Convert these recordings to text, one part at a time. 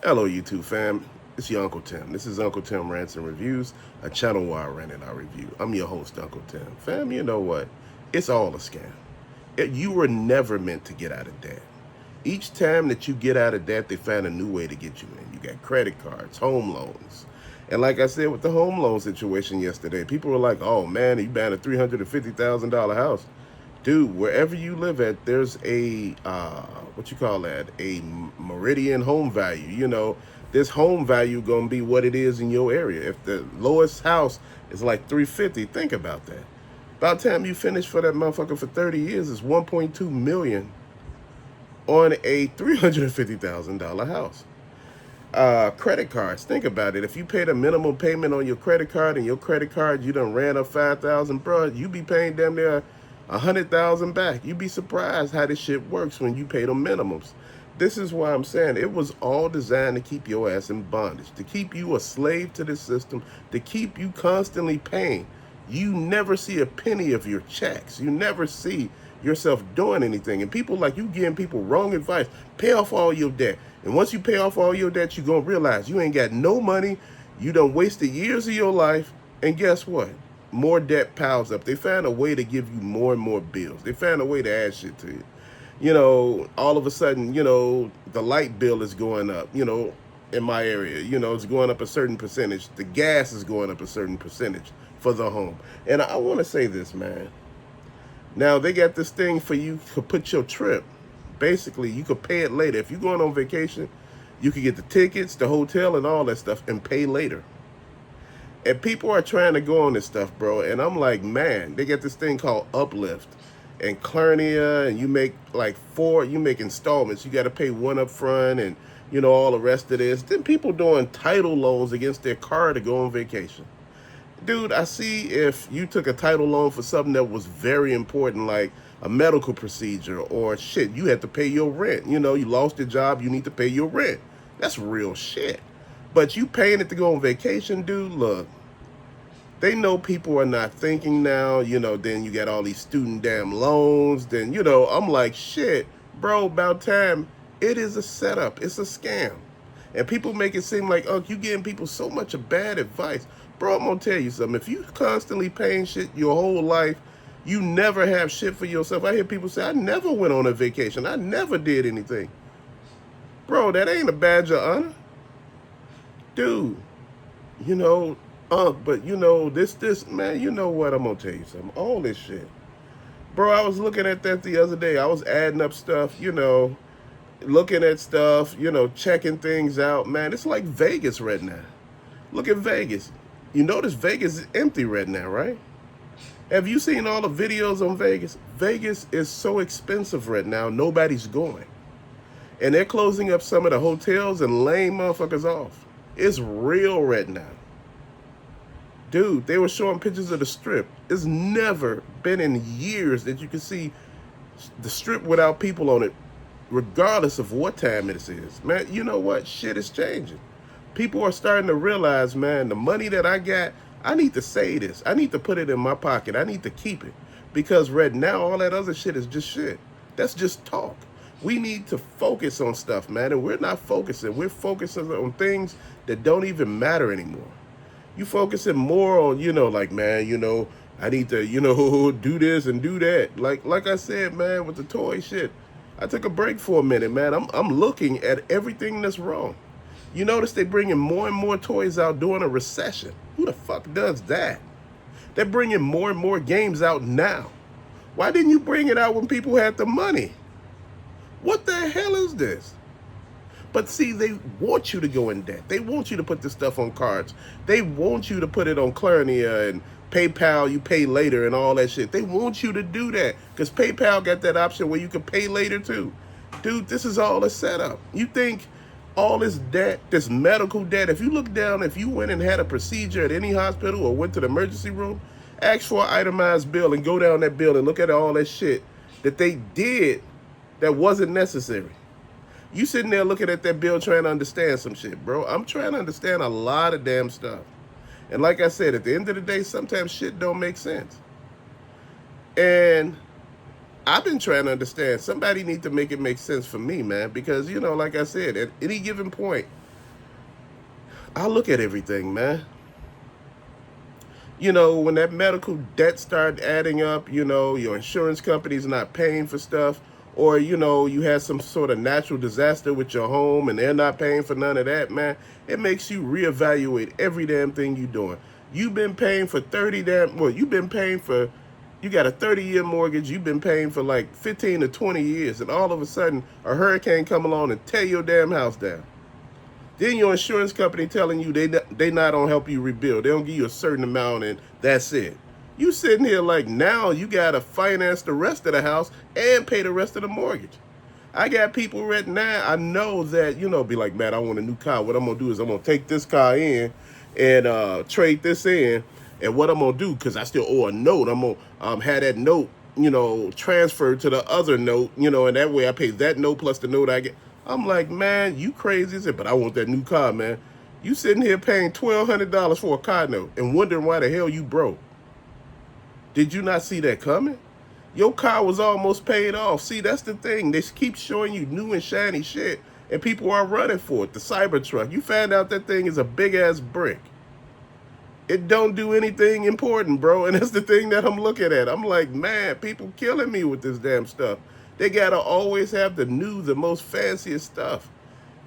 Hello, YouTube fam. It's your Uncle Tim. This is Uncle Tim Rants and Reviews, a channel where I rant and I review. I'm your host, Uncle Tim. Fam, you know what? It's all a scam. You were never meant to get out of debt. Each time that you get out of debt, they find a new way to get you in. You got credit cards, home loans. And like I said with the home loan situation yesterday, people were like, oh man, you buying a $350,000 house. Dude, wherever you live at, there's a what you call that, a meridian home value. This home value gonna be what it is in your area. If the lowest house is like 350, think about that. About time you finish for that motherfucker for 30 years, it's 1.2 million on a $350,000 house. Credit cards, think about it. If you paid a minimum payment on your credit card and your credit card you done ran up 5,000, bro, you be paying damn near 100,000 back. You'd be surprised how this shit works when you pay the minimums. This is why I'm saying it was all designed to keep your ass in bondage, to keep you a slave to this system, to keep you constantly paying. You never see a penny of your checks. You never see yourself doing anything. And people like you giving people wrong advice. Pay off all your debt. And once you pay off all your debt, you're going to realize you ain't got no money. You done wasted years of your life. And guess what? More debt piles up. They found a way to give you more and more bills. They found a way to add shit to you. All of a sudden, the light bill is going up, in my area, it's going up a certain percentage. The gas is going up a certain percentage for the home. And I want to say this, man. Now, they got this thing for you to put your trip. Basically, you could pay it later. If you're going on vacation, you could get the tickets, the hotel, and all that stuff and pay later. And people are trying to go on this stuff, bro. And I'm like, man, they got this thing called Uplift and Clarnia, and you make you make installments. You got to pay one up front and, all the rest of this. Then people doing title loans against their car to go on vacation. Dude, I see if you took a title loan for something that was very important, like a medical procedure or shit, you had to pay your rent. You lost your job, you need to pay your rent. That's real shit. But you paying it to go on vacation, dude, look, they know people are not thinking now, then you got all these student damn loans. Then, I'm like, shit, bro, about time. It is a setup. It's a scam. And people make it seem like, oh, you giving people so much of bad advice. Bro, I'm going to tell you something. If you constantly paying shit your whole life, you never have shit for yourself. I hear people say, I never went on a vacation. I never did anything. Bro, that ain't a badge of honor. Dude, but this, man, you know what? I'm going to tell you something. All this shit. Bro, I was looking at that the other day. I was adding up stuff, looking at stuff, checking things out. Man, it's like Vegas right now. Look at Vegas. You notice Vegas is empty right now, right? Have you seen all the videos on Vegas? Vegas is so expensive right now, nobody's going. And they're closing up some of the hotels and laying motherfuckers off. It's real right now. Dude, they were showing pictures of the Strip. It's never been in years that you can see the Strip without people on it, regardless of what time it is. Man, you know what? Shit is changing. People are starting to realize, man, the money that I got, I need to save this. I need to put it in my pocket. I need to keep it. Because right now, all that other shit is just shit. That's just talk. We need to focus on stuff, man, and we're not focusing. We're focusing on things that don't even matter anymore. You focusing more on, man, I need to, do this and do that. Like I said, man, with the toy shit, I took a break for a minute, man. I'm looking at everything that's wrong. You notice they bringing more and more toys out during a recession. Who the fuck does that? They're bringing more and more games out now. Why didn't you bring it out when people had the money? What the hell is this? But see, they want you to go in debt. They want you to put this stuff on cards. They want you to put it on Clarnia and PayPal, you pay later and all that shit. They want you to do that because PayPal got that option where you can pay later too. Dude, this is all a setup. You think all this debt, this medical debt, if you look down, if you went and had a procedure at any hospital or went to the emergency room, ask for an itemized bill and go down that bill and look at all that shit that they did that wasn't necessary. You sitting there looking at that bill trying to understand some shit, bro. I'm trying to understand a lot of damn stuff. And like I said, at the end of the day, sometimes shit don't make sense. And I've been trying to understand. Somebody need to make it make sense for me, man. Because, like I said, at any given point, I look at everything, man. When that medical debt start adding up, your insurance company's not paying for stuff, or, you had some sort of natural disaster with your home and they're not paying for none of that, man, it makes you reevaluate every damn thing you're doing. You've been paying for 30 damn, well, you've been paying for, you got a 30-year mortgage, you've been paying for like 15 to 20 years, and all of a sudden a hurricane come along and tear your damn house down. Then your insurance company telling you they not gonna help you rebuild. They don't give you a certain amount and that's it. You sitting here like now you gotta finance the rest of the house and pay the rest of the mortgage. I got people right now, I know that, be like, man, I want a new car. What I'm gonna do is I'm gonna take this car in and trade this in. And what I'm gonna do, because I still owe a note, I'm gonna have that note, transferred to the other note, and that way I pay that note plus the note I get. I'm like, man, you crazy. He said, but I want that new car, man. You sitting here paying $1,200 for a car note and wondering why the hell you broke. Did you not see that coming? Your car was almost paid off. See, that's the thing. They keep showing you new and shiny shit, and people are running for it. The Cybertruck, you found out that thing is a big-ass brick. It don't do anything important, bro, and that's the thing that I'm looking at. I'm like, man, people killing me with this damn stuff. They gotta always have the new, the most fanciest stuff.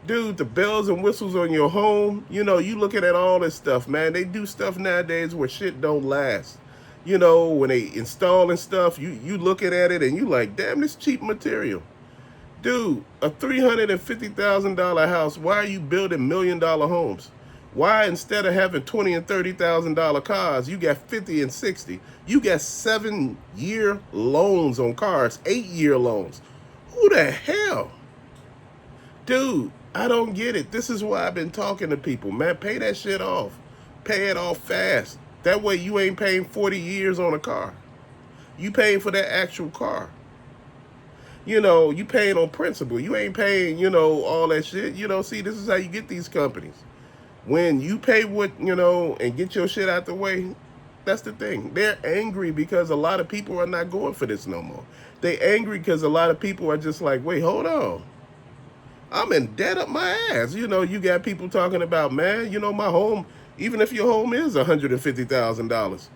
Dude, the bells and whistles on your home, you looking at all this stuff, man. They do stuff nowadays where shit don't last. When they installing stuff, you looking at it and you like, damn, this cheap material. Dude, a $350,000 house, why are you building $1 million homes? Why instead of having $20,000 and $30,000 cars, you got 50 and 60? You got 7-year loans on cars, 8-year loans. Who the hell? Dude, I don't get it. This is why I've been talking to people, man. Pay that shit off. Pay it off fast. That way you ain't paying 40 years on a car. You paying for that actual car. You paying on principle. You ain't paying, all that shit. See, this is how you get these companies. When you pay what, and get your shit out the way, that's the thing. They're angry because a lot of people are not going for this no more. They angry because a lot of people are just like, wait, hold on. I'm in debt up my ass. You got people talking about, man, my home, even if your home is $150,000,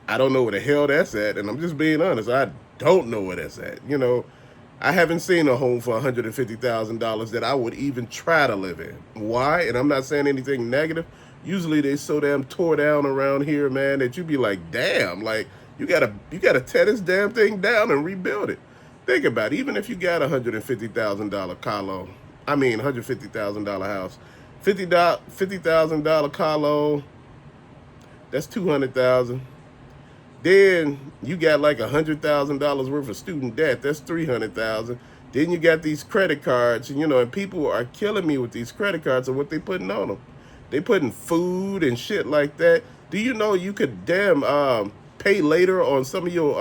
I don't know where the hell that's at. And I'm just being honest. I don't know where that's at. I haven't seen a home for $150,000 that I would even try to live in. Why? And I'm not saying anything negative. Usually they so damn tore down around here, man, that you be like, damn, like you gotta tear this damn thing down and rebuild it. Think about it. Even if you got a $150,000 car loan, $150,000 house, $50,000 car loan, that's $200,000. Then you got like $100,000 worth of student debt. That's $300,000. Then you got these credit cards, and people are killing me with these credit cards and what they putting on them. They putting food and shit like that. Do you know you could pay later on some of your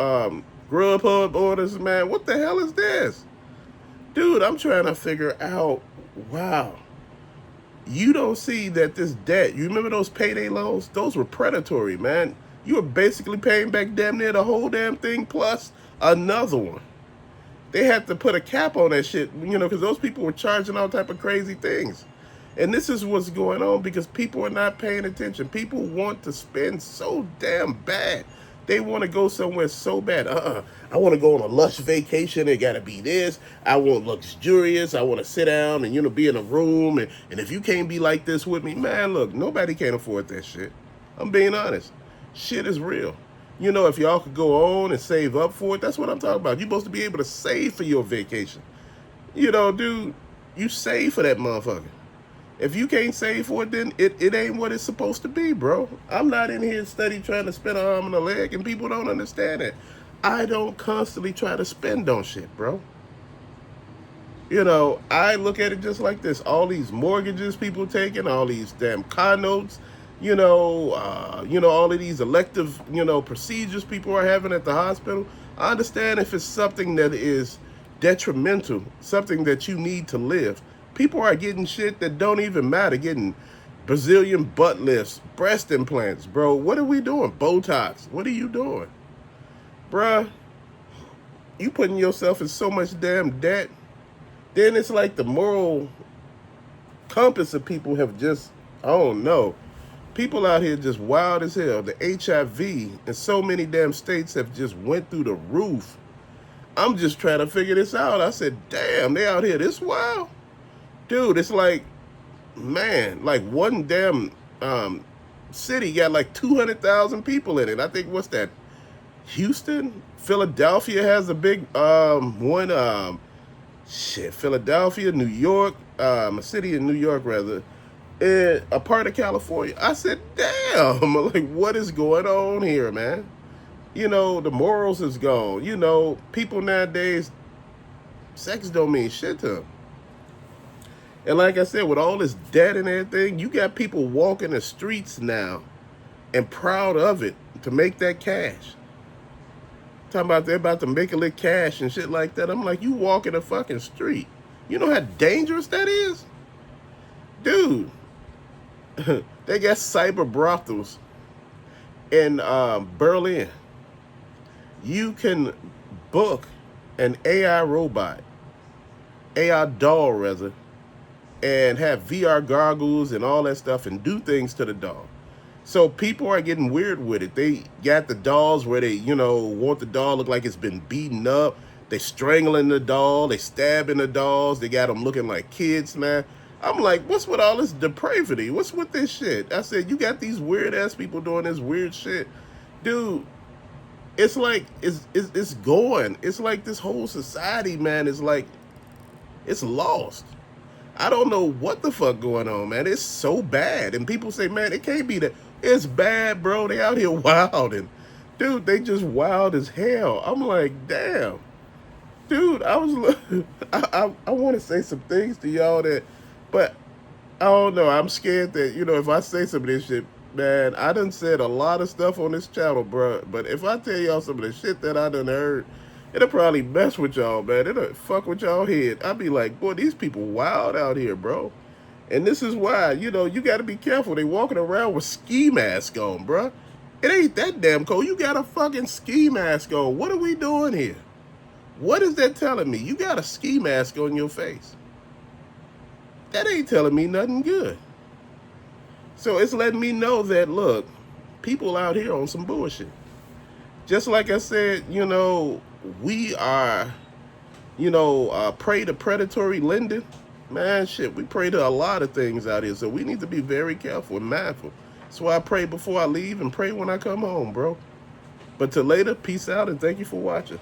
Grubhub orders, man? What the hell is this? Dude, I'm trying to figure out, wow. You don't see that this debt, you remember those payday loans? Those were predatory, man. You were basically paying back damn near the whole damn thing plus another one. They had to put a cap on that shit, because those people were charging all type of crazy things. And this is what's going on because people are not paying attention. People want to spend so damn bad. They want to go somewhere so bad. I want to go on a lush vacation. It got to be this. I want luxurious. I want to sit down and, be in a room. And if you can't be like this with me, man, look, nobody can afford that shit. I'm being honest. Shit is real. If y'all could go on and save up for it, that's what I'm talking about. You're supposed to be able to save for your vacation. Dude, you save for that motherfucker. If you can't save for it, then it ain't what it's supposed to be, bro. I'm not in here study trying to spend an arm and a leg, and people don't understand that. I don't constantly try to spend on shit, bro. I look at it just like this. All these mortgages people taking, all these damn car notes, all of these elective, procedures people are having at the hospital. I understand if it's something that is detrimental, something that you need to live. People are getting shit that don't even matter, getting Brazilian butt lifts, breast implants, bro. What are we doing? Botox. What are you doing? Bruh, you putting yourself in so much damn debt. Then it's like the moral compass of people have just I don't know. People out here just wild as hell. The HIV in so many damn states have just went through the roof. I'm just trying to figure this out. I said, damn, they out here this wild? Dude, it's like, man, like one damn city got like 200,000 people in it. I think, what's that? Houston? Philadelphia has a big one. Philadelphia, New York, a city in New York, rather, and a part of California. I said, damn, like, what is going on here, man? You know, the morals is gone. You know, people nowadays, sex don't mean shit to them. And like I said, with all this debt and everything, you got people walking the streets now and proud of it to make that cash. Talking about they're about to make a little cash and shit like that. I'm like, you walk in a fucking street. You know how dangerous that is? Dude, they got cyber brothels in Berlin. You can book an AI robot, AI doll rather, and have VR goggles and all that stuff and do things to the doll. So people are getting weird with it. They got the dolls where they, you know, want the doll look like it's been beaten up. They strangling the doll. They stabbing the dolls. They got them looking like kids, man. I'm like, what's with all this depravity? What's with this shit? I said, you got these weird ass people doing this weird shit. Dude, it's like, it's going. It's like this whole society, man, is like, it's lost. I don't know what the fuck going on, man. It's so bad. And people say, man, it can't be that. It's bad, bro. They out here wilding. Dude, they just wild as hell. I'm like, damn. Dude, I want to say some things to y'all but I don't know. I'm scared that, you know, if I say some of this shit, man, I done said a lot of stuff on this channel, bro. But if I tell y'all some of the shit that I done heard, it'll probably mess with y'all, man. It'll fuck with y'all head. I'll be like, boy, these people wild out here, bro. And this is why, you know, you got to be careful. They walking around with ski masks on, bro. It ain't that damn cold. You got a fucking ski mask on. What are we doing here? What is that telling me? You got a ski mask on your face. That ain't telling me nothing good. So it's letting me know that, look, people out here on some bullshit. Just like I said, you know, we are, you know, prey to predatory lending. Man, shit, we pray to a lot of things out here, so we need to be very careful and mindful. That's why I pray before I leave and pray when I come home, bro. But till later, peace out and thank you for watching.